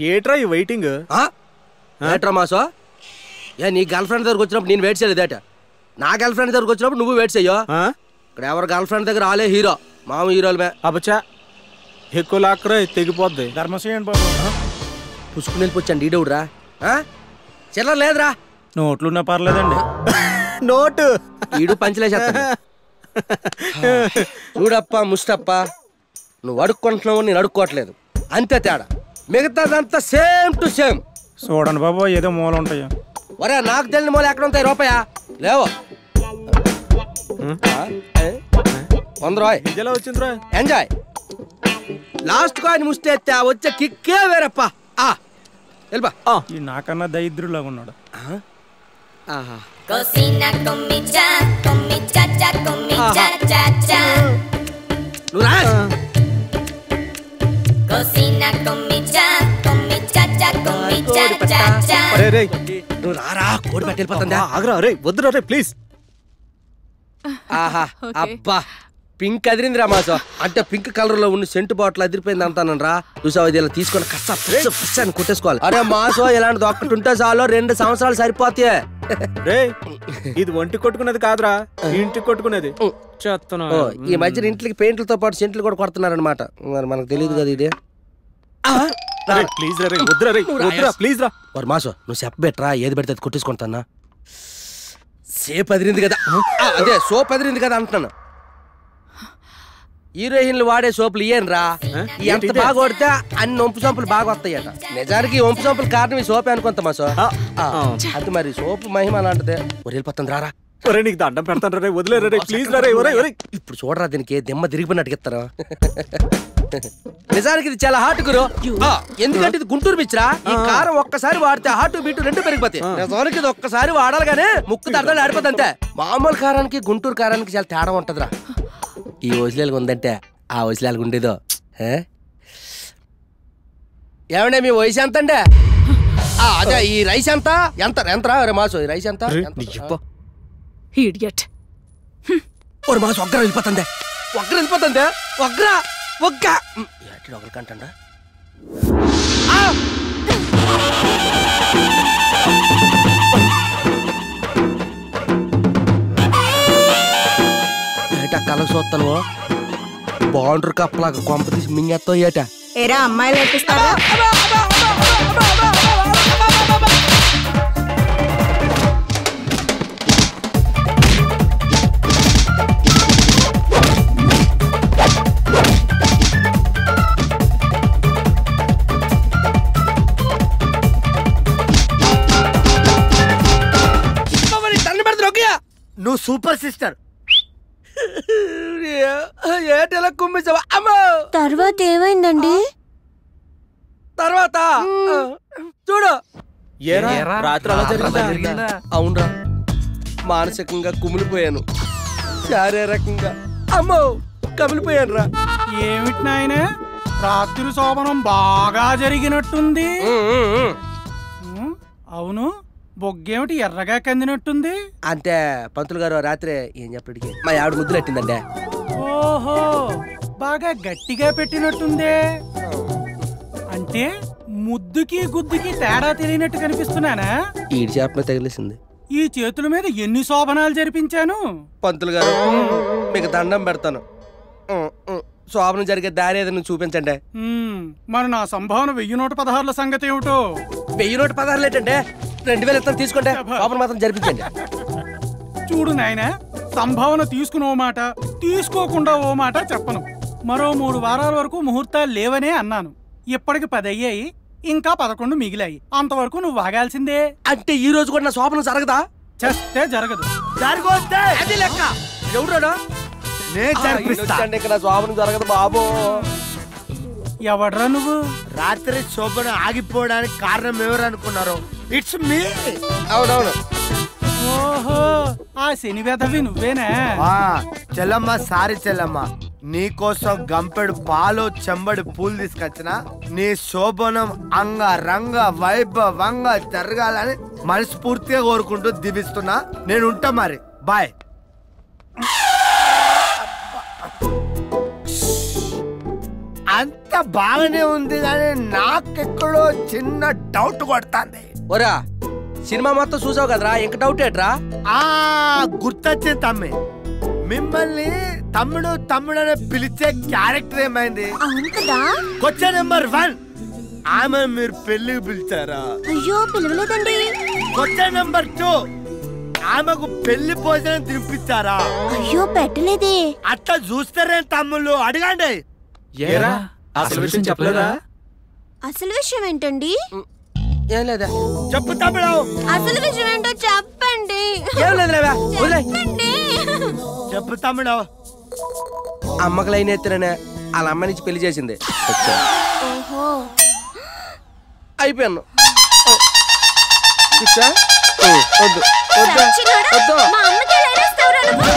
ఏట్రా ఈ వెయిటింగ్? ఏట్రా మాసో? ఏ నీ గర్ల్ ఫ్రెండ్ దగ్గరకు వచ్చినప్పుడు నేను వెయిట్ చేయలేదేట, నా గర్ల్ ఫ్రెండ్ దగ్గరకు వచ్చినప్పుడు నువ్వు వెయిట్ చెయ్యో. ఇక్కడ ఎవరు గర్ల్ ఫ్రెండ్ దగ్గర ఆలే హీరో, మామ హీరోలమే. అబ్బచ్చా ఎక్కువ లాక్కరా తెగిపోద్ది. ధర్మసేన్ బాబు పుసుకుని వెళ్ళిపోవచ్చండి ఈడవుడురా. చిల్లర లేదురా. నోట్లున్నా పర్లేదండి. నోటు ఈడు పంచలేసేస్తా. చూడప్ప ముష్టప్ప, నువ్వు అడుక్కుంటున్నావు, నేను అడుక్కోవట్లేదు, అంతే తేడా. మిగతాదంతా సేమ్ టు సేమ్. చూడండి బాబు, ఏదో మూల ఉంటాయా? ఒరే నాకు తెలియని మూల ఎక్కడ ఉంటాయి? రూపాయా లేవు. 100 రూపాయి వచ్చిందిరా. ఎంజాయ్. లాస్ట్ కాయిన్ ముస్తే వచ్చే కిక్కే వేరప్ప. వెళ్ళిపా. ఈ నాకన్నా దరిద్రులాగా ఉన్నాడు. నువ్వు రా. నువ్వు రారా, కోడి పెట్టి వెళ్ళిపోతుందా? ఆగరా రే, వద్దురా రే ప్లీజ్. ఆహా అబ్బా, పింక్ అదిరిందిరా మాసో. అంటే పింక్ కలర్ లో ఉన్న సెంటు బాటిల్ అదిరిపోయింది అంటానరా. చూసావు, ఇది ఇలా తీసుకొని కష్టాన్ని కొట్టేసుకోవాలి. అరే మాసో, ఇలాంటిది ఒక్కటి చాలు, 2 సంవత్సరాలు సరిపోతాయి. రే ఇది ఒంటి కొట్టుకునేది కాదురా, ఇంటికి కొట్టుకునేది. ఈ మధ్యన ఇంట్లోకి పెయింట్లతో పాటు సెంట్లు కూడా కొడుతున్నారనమాట. మరి మనకు తెలియదు కదా ఇది. ప్లీజ్ రా, వద్దురా రే, వద్దురా ప్లీజ్ రా. మరి మాసో నువ్వు చెప్పబెట్టరా, ఏది పెడితే అది కొట్టేసుకుంటానా. సేపు అదిరింది కదా, అదే సోప్ అదిరింది కదా అంటున్నాను. హీరోయిన్లు వాడే సోపులు ఇయ్యనరా. ఎంత బాగా కొడితే అన్ని ఒంపు సోపులు బాగా వస్తాయట. నిజానికి ఒంపు సోపులు కారణం ఈ సోపే అనుకుంటా మాసో. అది మరి సోపు మహిమ అలాంటిదే. వెళ్ళిపోతుంది రారా. నీకు దండం పెడతాను రే, వదిలేరా రే ప్లీజ్ రా రే. ఇప్పుడు చూడరా, దీనికి దిమ్మ తిరిగిపోయినట్టు ఇస్తారా. నిజానికి ఇది చాలా హాట్ గురు, ఎందుకంటే ఇది గుంటూరు పిచ్చిరా. ఈ కారం ఒక్కసారి వాడితే హాట్ బీటు 2 పెరిగిపోతాయి. నిజానికి ఇది ఒక్కసారి వాడాలి గానీ ముక్కు దర్దాలు ఆడిపోతుంది అంతే. మామూలు కారానికి గుంటూరు కారానికి చాలా తేడా ఉంటదిరా. ఈ వసిలాలకు ఉందంటే ఆ వసిలాలకు ఉండేదో. ఏమండే మీ వయసు ఎంత అండి? అదే ఈ రైస్ ఎంత ఎంతరా మాసు? ఈ రైస్ ఎంత? ఒక మాసు ఒగ్గర వెళ్ళిపోతుందే, ఒగ్గరకంటా. ఏటా కళ చూస్తాను, బాండ్రు కప్పలాగా కొంప తీసి మింగేస్తో ఏటా. ఏరా అమ్మాయిలు ఎట్టిస్తారా? నువ్వు సూపర్ సిస్టర్. ఏటెలా కుమ్మించావా? అమ్మో, తర్వాత ఏమైందండి? తర్వాత చూడు. రాత్రి అలా జరిగిందా? అవునరా, మానసికంగా కుమిలిపోయాను, శారీరకంగా అమ్మో కమిలిపోయాను రా. ఏమిటి నాయన, రాత్రి శోభనం బాగా జరిగినట్టుంది. అవును, బొగ్గేమిటి ఎర్రగా కందినట్టుంది? అంటే పంతులు గారు రాత్రి ఏం చెప్పడికి మా ఆవిడ ముద్దులు పెట్టిందండి. ఓహో, బాగా గట్టిగా పెట్టినట్టుందే. అంటే ముద్దుకి గుద్దుకి తేడా తెలియనట్టు కనిపిస్తున్నానా? ఈడి చేప తగిలేసింది. ఈ చేతుల మీద ఎన్ని శోభనాలు జరిపించాను. పంతులు గారు మీకు దండం పెడతాను, శోభనం జరిగే దారి ఏదైనా చూపించండి. మరి నా సంభావన 1016 సంగతి ఏమిటో? 1016 ఏంటంటే 2000 తీసుకుంటే శోభనం మాత్రం జరిపించండి. చూడు నాయన, సంభావన తీసుకుని ఓ మాట, తీసుకోకుండా ఓ మాట చెప్పను. మరో 3 వారాల వరకు ముహూర్తాలు లేవనే అన్నాను. ఇప్పటికి 10 అయ్యాయి, ఇంకా 11 మిగిలాయి. అంతవరకు నువ్వు వాగాల్సిందే. అంటే ఈ రోజు కూడా నా శోభనం జరగదా? చేస్తే జరగదు. అది లెక్క. ఎవడరా? శోభనం జరగదు బాబు. ఎవడ్రా నువ్వు? రాత్రి శోభనం ఆగిపోవడానికి కారణం ఎవరు అనుకున్నారు? It's me. అవునవును. ఓహో, ఆ శని వెధవి నువ్వేనా? చెల్లమ్మ, సారీ చెల్లమ్మ, నీకోసం గంపెడు పాలు చెంబడి పూలు తీసుకొచ్చిన. నీ శోభనం అంగరంగ వైభవంగా జరగాలని మనస్ఫూర్తిగా కోరుకుంటూ దీవిస్తున్నా. నేను ఉంటా మరి, బాయ్. అంత బాగానే ఉంది కానీ నాకెక్కడో చిన్న డౌట్ కొడుతుంది. ఒరా సినిమా మొత్తం చూసావు కదరా, ఇంక డౌట్ ఏట్రా? గుర్తొచ్చింది తమ్మి, మిమ్మల్ని తమ్ముడు తమ్ముడు అని పిలిచే క్యారెక్టర్ ఏమైంది? అవును కదా. క్వశ్చన్ నెంబర్ 1, ఆమె మీరు పెళ్లికి పిలిచారా? అయ్యో పిలవలేదండి. క్వశ్చన్ నెంబర్ 2, ఆమెకు పెళ్లి భోజనం తినిపించారా? అయ్యో పెట్టలేదే. అట్లా చూస్తారే తమ్ముళ్ళు, అడగండి. ఏరా అసలు విషయం చెప్పలేదా? అసలు విషయం ఏంటండి? ఏం లేదా? చెప్పు తమ్ముడు. అసలు విషయం ఏంటో చెప్పండి. ఏం లేదు లేవా, వదిలే. చెప్పు తమ్ముడు. అమ్మకి లైన్ ఎత్తురనే వాళ్ళ అమ్మ నుంచి పెళ్లి చేసింది. ఓహో అయిపోయాను. వద్దు వద్దు సచ్చినోడా, వద్దు. మా అమ్మకి ఎలా ఇస్తావురా నువ్వు?